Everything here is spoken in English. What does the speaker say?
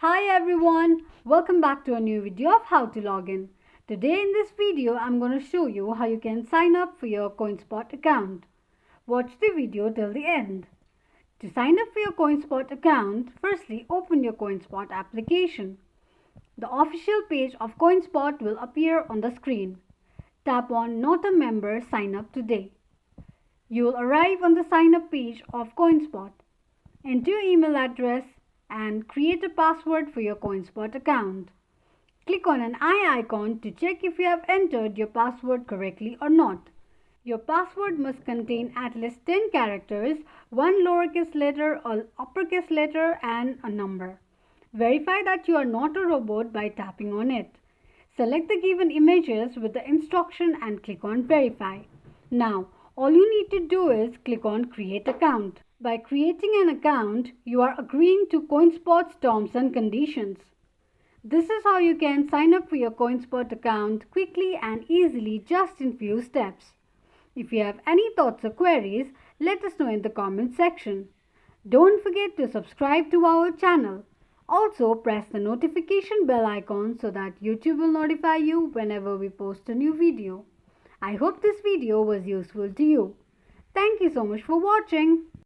Hi everyone, welcome back to a new video of how to log in. Today in this video, I'm going to show you how you can sign up for your CoinSpot account. Watch the video till the end. To sign up for your CoinSpot account, firstly open your CoinSpot application. The official page of CoinSpot will appear on the screen. Tap on Not a Member, Sign Up Today. You will arrive on the sign up page of CoinSpot. Enter your email address and create a password for your CoinSpot account. Click on an eye icon to check if you have entered your password correctly or not. Your password must contain at least 10 characters, one lowercase letter or uppercase letter and a number. Verify that you are not a robot by tapping on it. Select the given images with the instruction and click on Verify. Now, all you need to do is click on Create Account. By creating an account, you are agreeing to CoinSpot's terms and conditions. This is how you can sign up for your CoinSpot account quickly and easily just in few steps. If you have any thoughts or queries, let us know in the comment section. Don't forget to subscribe to our channel. Also, press the notification bell icon so that YouTube will notify you whenever we post a new video. I hope this video was useful to you. Thank you so much for watching.